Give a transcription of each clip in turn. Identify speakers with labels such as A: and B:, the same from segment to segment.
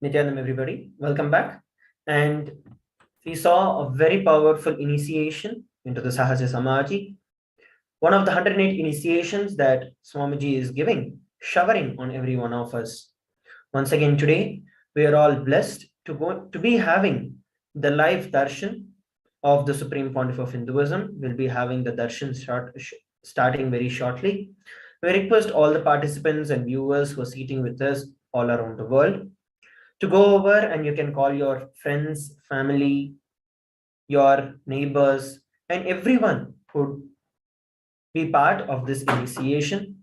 A: Nithyananda, everybody. Welcome back. And we saw a very powerful initiation into the Sahaja Samadhi, one of the 108 initiations that Swamiji is giving, showering on every one of us. Once again, today, we are all blessed to be having the live darshan of the Supreme Pontiff of Hinduism. We'll be having the darshan starting very shortly. We request all the participants and viewers who are sitting with us all around the world to go over, and you can call your friends, family, your neighbors, and everyone who be part of this initiation.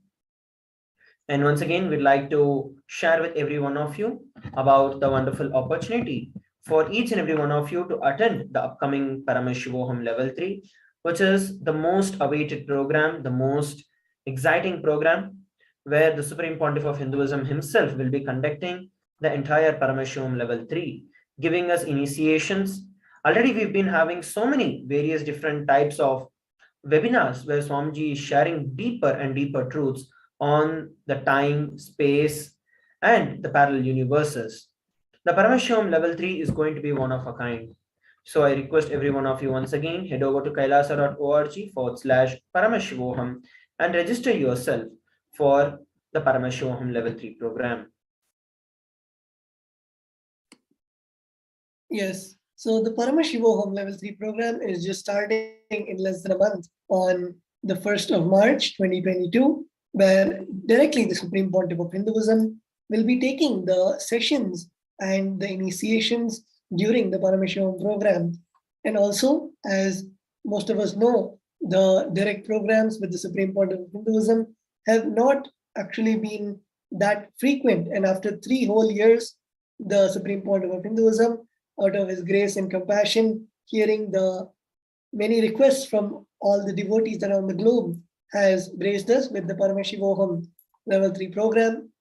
A: And once again, we'd like to share with every one of you about the wonderful opportunity for each and every one of you to attend the upcoming Paramashivoham Level 3, which is the most awaited program, the most exciting program, where the Supreme Pontiff of Hinduism himself will be conducting the entire Paramashivoham Level 3, giving us initiations. Already we've been having so many various different types of webinars where Swamiji is sharing deeper and deeper truths on the time, space, and the parallel universes. The Paramashivoham Level 3 is going to be one of a kind. So I request every one of you once again, head over to kailasa.org/Paramashivoham and register yourself for the Paramashivoham Level 3 program.
B: Yes. So the Paramashivoham Level 3 program is just starting in less than a month on the 1st of March 2022, where directly the Supreme Pontiff of Hinduism will be taking the sessions and the initiations during the Paramashivoham program. And also, as most of us know, the direct programs with the Supreme Pontiff of Hinduism have not actually been that frequent. And after 3 whole years, the Supreme Pontiff of Hinduism, out of his grace and compassion, hearing the many requests from all the devotees around the globe, has graced us with the Paramashivoham Level 3 program.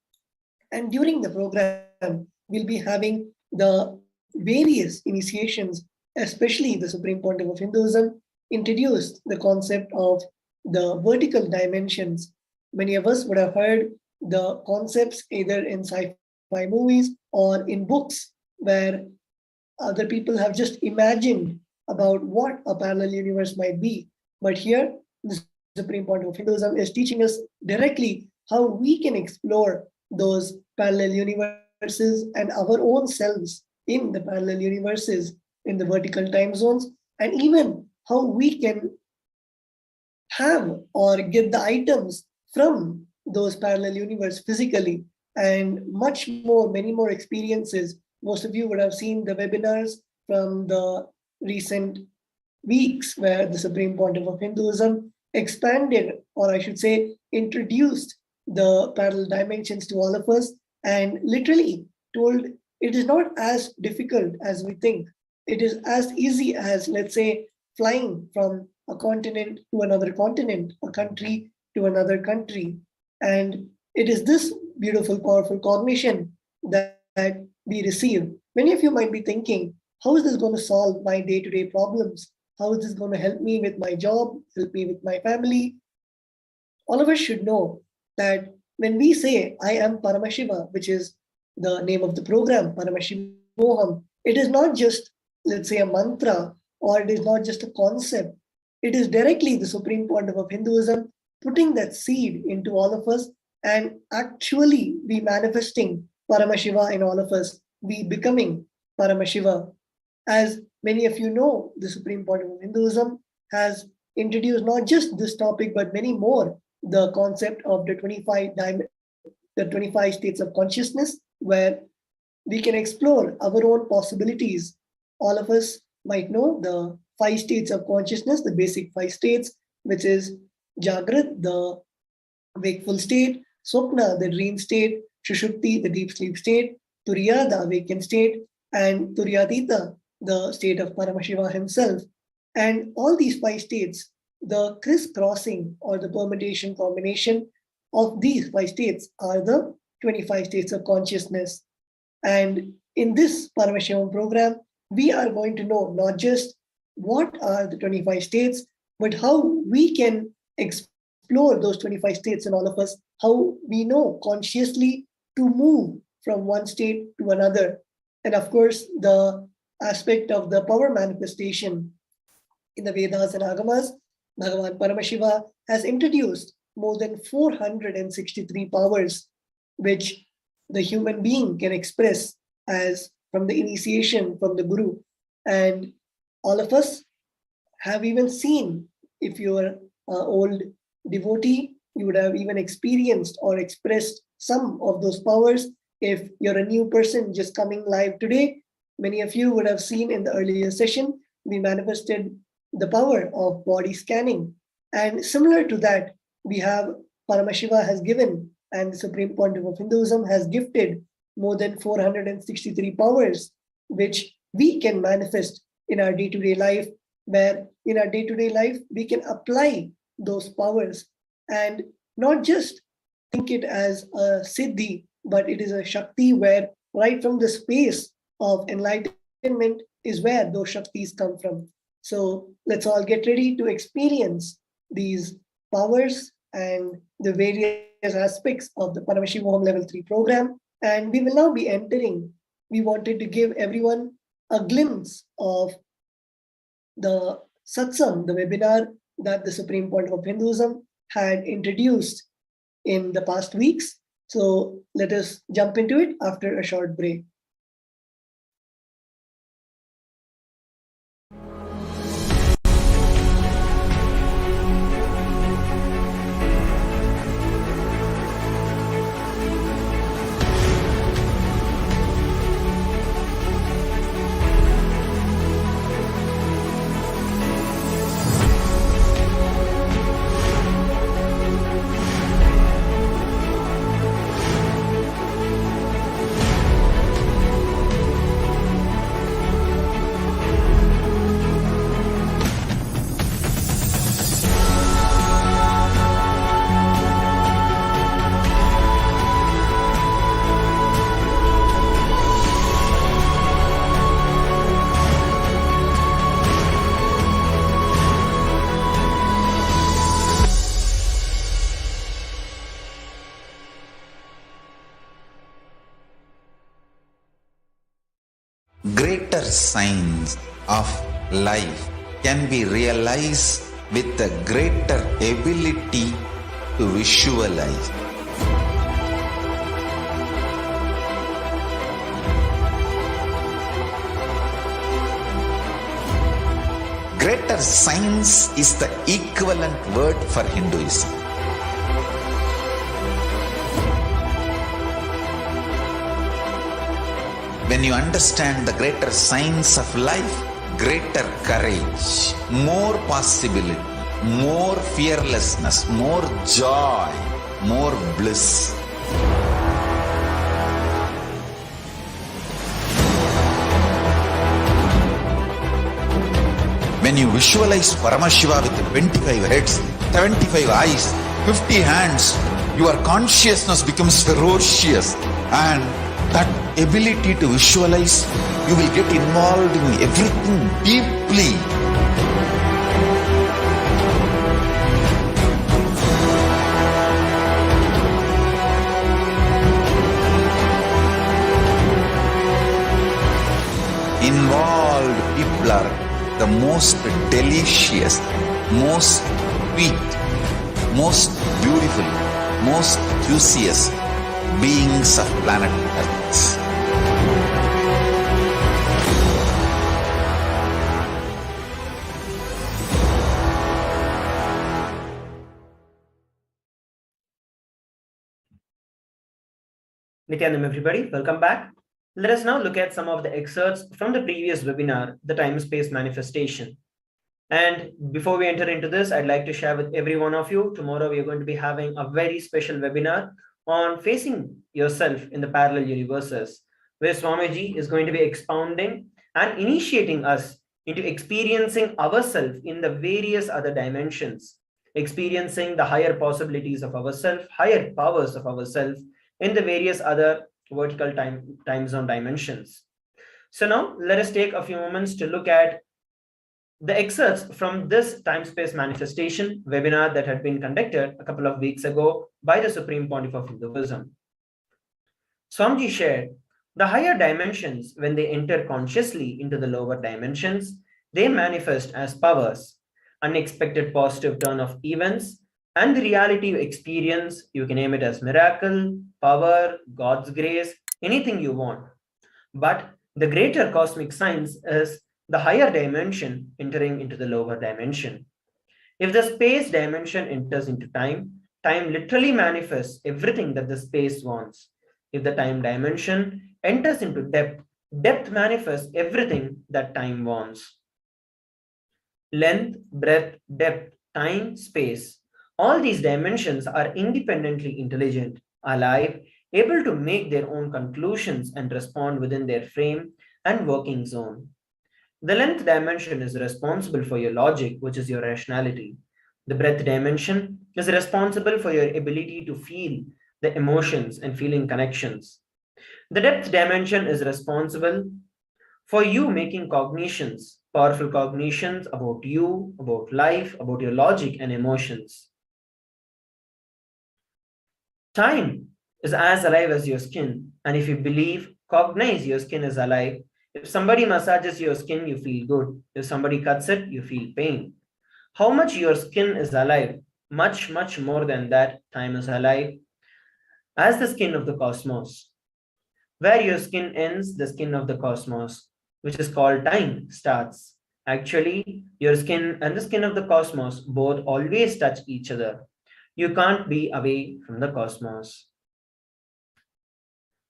B: And during the program, we'll be having the various initiations, especially the Supreme Pontiff of Hinduism introduced the concept of the vertical dimensions. Many of us would have heard the concepts either in sci-fi movies or in books, where other people have just imagined about what a parallel universe might be. But here, the Supreme Pontiff of Hinduism is teaching us directly how we can explore those parallel universes and our own selves in the parallel universes in the vertical time zones, and even how we can have or get the items from those parallel universe physically, and much more, many more experiences. Most of you would have seen the webinars from the recent weeks where the Supreme Pontiff of Hinduism expanded, or I should say, introduced the parallel dimensions to all of us and literally told it is not as difficult as we think. It is as easy as, let's say, flying from a continent to another continent, a country to another country. And it is this beautiful, powerful cognition that we receive. Many of you might be thinking, how is this going to solve my day-to-day problems? How is this going to help me with my job, help me with my family? All of us should know that when we say, I am Paramashiva, which is the name of the program, Paramashivoham, it is not just, let's say, a mantra, or it is not just a concept. It is directly the Supreme Pontiff of Hinduism putting that seed into all of us and actually be manifesting Paramashiva in all of us, be becoming Paramashiva. As many of you know, the Supreme Pontiff of Hinduism has introduced not just this topic, but many more, the concept of the 25 states of consciousness, where we can explore our own possibilities. All of us might know the 5 states of consciousness, the basic 5 states, which is Jagrat, the wakeful state, Swapna, the dream state, Shushupti, the deep sleep state, Turiya, the awakened state, and Turyatita, the state of Paramashiva himself. And all these 5 states, the crisscrossing or the permutation combination of these 5 states are the 25 states of consciousness. And in this Paramashivam program, we are going to know not just what are the 25 states, but how we can explore those 25 states in all of us, how we know consciously to move from one state to another, And of course, the aspect of the power manifestation in the Vedas and Agamas, Bhagavan Paramashiva has introduced more than 463 powers which the human being can express as from the initiation from the Guru. And all of us have even seen, if you are an old devotee, you would have even experienced or expressed some of those powers. If you're a new person just coming live today, many of you would have seen in the earlier session, we manifested the power of body scanning. And similar to that, we have Paramashiva has given, and the Supreme Pontiff of Hinduism has gifted more than 463 powers, which we can manifest in our day-to-day life, where in our day-to-day life, we can apply those powers and not just think it as a siddhi, but it is a shakti where right from the space of enlightenment is where those shaktis come from. So let's all get ready to experience these powers and the various aspects of the Paramashivoham Level 3 program. And we will now be entering. We wanted to give everyone a glimpse of the satsang, the webinar that the Supreme Pontiff of Hinduism had introduced in the past weeks. So let us jump into it after a short break.
C: Greater signs of life can be realized with a greater ability to visualize. Greater science is the equivalent word for Hinduism. When you understand the greater science of life, greater courage, more possibility, more fearlessness, more joy, more bliss. When you visualize Paramashiva with 25 heads, 75 eyes, 50 hands, your consciousness becomes ferocious, and that ability to visualize, you will get involved in everything deeply. Involved people are the most delicious, most sweet, most beautiful, most juiciest beings of planet Earth.
A: Nithyanam, everybody, welcome back. Let us now look at some of the excerpts from the previous webinar, the time-space manifestation. And before we enter into this, I'd like to share with every one of you, tomorrow we are going to be having a very special webinar on facing yourself in the parallel universes, where Swamiji is going to be expounding and initiating us into experiencing ourselves in the various other dimensions, experiencing the higher possibilities of ourselves, higher powers of ourselves in the various other vertical time zone dimensions. So now let us take a few moments to look at the excerpts from this time-space manifestation webinar that had been conducted a couple of weeks ago by the Supreme Pontiff of Hinduism. Swamiji shared The higher dimensions, when they enter consciously into the lower dimensions, they manifest as powers, unexpected positive turn of events, and the reality you experience. You can name it as miracle, power, God's grace, anything you want. But the greater cosmic science is the higher dimension entering into the lower dimension. If the space dimension enters into time, time literally manifests everything that the space wants. If the time dimension enters into depth, depth manifests everything that time wants. Length, breadth, depth, time, space. All these dimensions are independently intelligent, alive, able to make their own conclusions and respond within their frame and working zone. The length dimension is responsible for your logic, which is your rationality. The breadth dimension is responsible for your ability to feel the emotions and feeling connections. The depth dimension is responsible for you making cognitions, powerful cognitions about you, about life, about your logic and emotions. Time is as alive as your skin, and if you believe, cognize your skin is alive. If somebody massages your skin, you feel good. If somebody cuts it, you feel pain. How much your skin is alive? Much, much more than that, time is alive as the skin of the cosmos. Where your skin ends, the skin of the cosmos, which is called time, starts. Actually, your skin and the skin of the cosmos both always touch each other. You can't be away from the cosmos.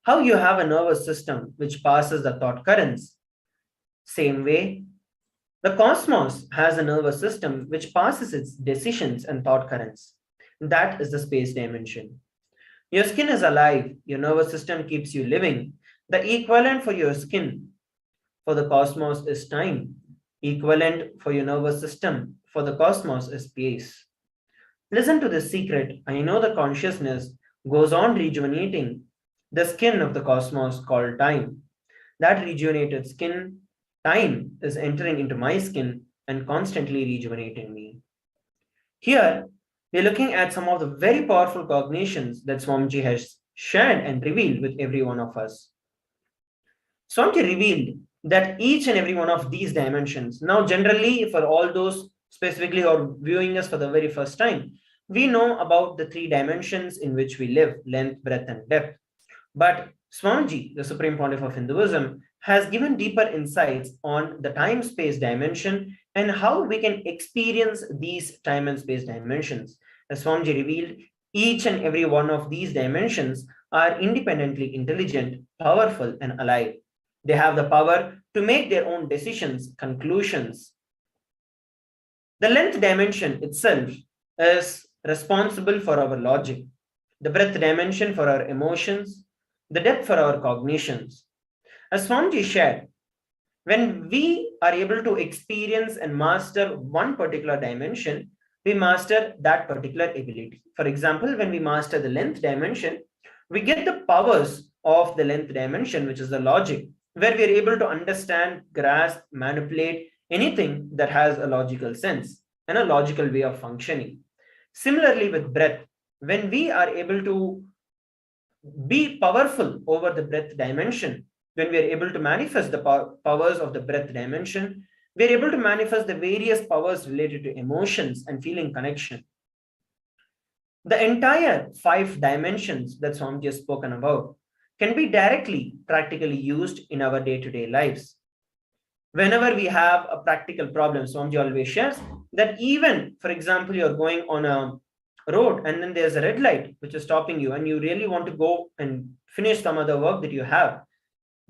A: How you have a nervous system which passes the thought currents. Same way, the cosmos has a nervous system which passes its decisions and thought currents. That is the space dimension. Your skin is alive, your nervous system keeps you living. The equivalent for your skin for the cosmos is time. Equivalent for your nervous system for the cosmos is space. Listen to this secret. I know the consciousness goes on rejuvenating the skin of the cosmos called time. That rejuvenated skin, time, is entering into my skin and constantly rejuvenating me. Here, we're looking at some of the very powerful cognitions that Swamiji has shared and revealed with every one of us. Swamiji revealed that each and every one of these dimensions, now generally for all those specifically who are viewing us for the very first time, we know about the three dimensions in which we live, length, breadth, and depth. But Swamiji, the Supreme Pontiff of Hinduism, has given deeper insights on the time-space dimension and how we can experience these time and space dimensions. As Swamiji revealed, each and every one of these dimensions are independently intelligent, powerful, and alive. They have the power to make their own decisions, conclusions. The length dimension itself is responsible for our logic, the breadth dimension for our emotions, the depth for our cognitions. As Swamiji shared, when we are able to experience and master one particular dimension, we master that particular ability. For example, when we master the length dimension, we get the powers of the length dimension, which is the logic, where we are able to understand, grasp, manipulate anything that has a logical sense and a logical way of functioning. Similarly, with breadth, when we are able to be powerful over the breadth dimension, when we are able to manifest the powers of the breadth dimension, we are able to manifest the various powers related to emotions and feeling connection. The entire 5 dimensions that Swamiji has spoken about can be directly, practically used in our day-to-day lives. Whenever we have a practical problem, Swamiji always shares that even, for example, you're going on a road and then there's a red light which is stopping you and you really want to go and finish some other work that you have.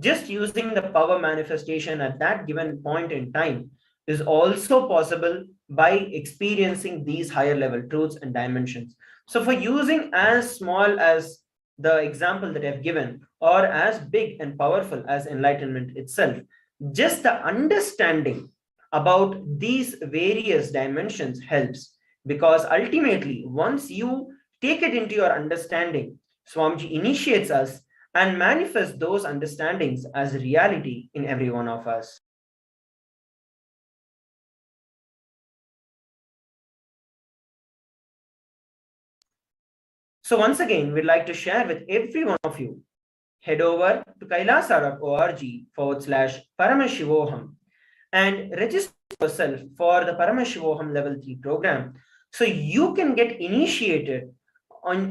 A: Just using the power manifestation at that given point in time is also possible by experiencing these higher level truths and dimensions. So for using as small as the example that I've given or as big and powerful as enlightenment itself, just the understanding about these various dimensions helps, because ultimately once you take it into your understanding, Swamiji initiates us and manifest those understandings as reality in every one of us. So once again, we'd like to share with every one of you head over to kailasa.org/Paramashivoham and register yourself for the Paramashivoham Level 3 program so you can get initiated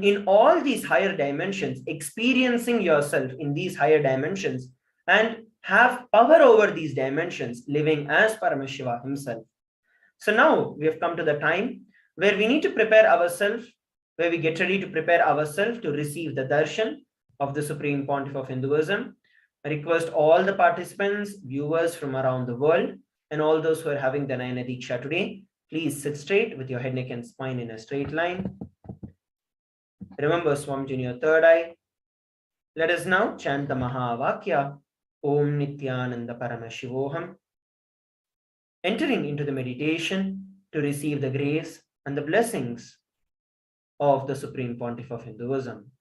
A: in all these higher dimensions, experiencing yourself in these higher dimensions and have power over these dimensions, living as Paramashiva himself. So now we have come to the time where we need to prepare ourselves, where we get ready to prepare ourselves to receive the darshan of the Supreme Pontiff of Hinduism. I request all the participants, viewers from around the world, and all those who are having the Nayana Diksha today, please sit straight with your head, neck, and spine in a straight line. Remember Swamiji in your third eye. Let us now chant the Mahavakya, Om Nithyananda Paramashivoham, entering into the meditation to receive the grace and the blessings of the Supreme Pontiff of Hinduism.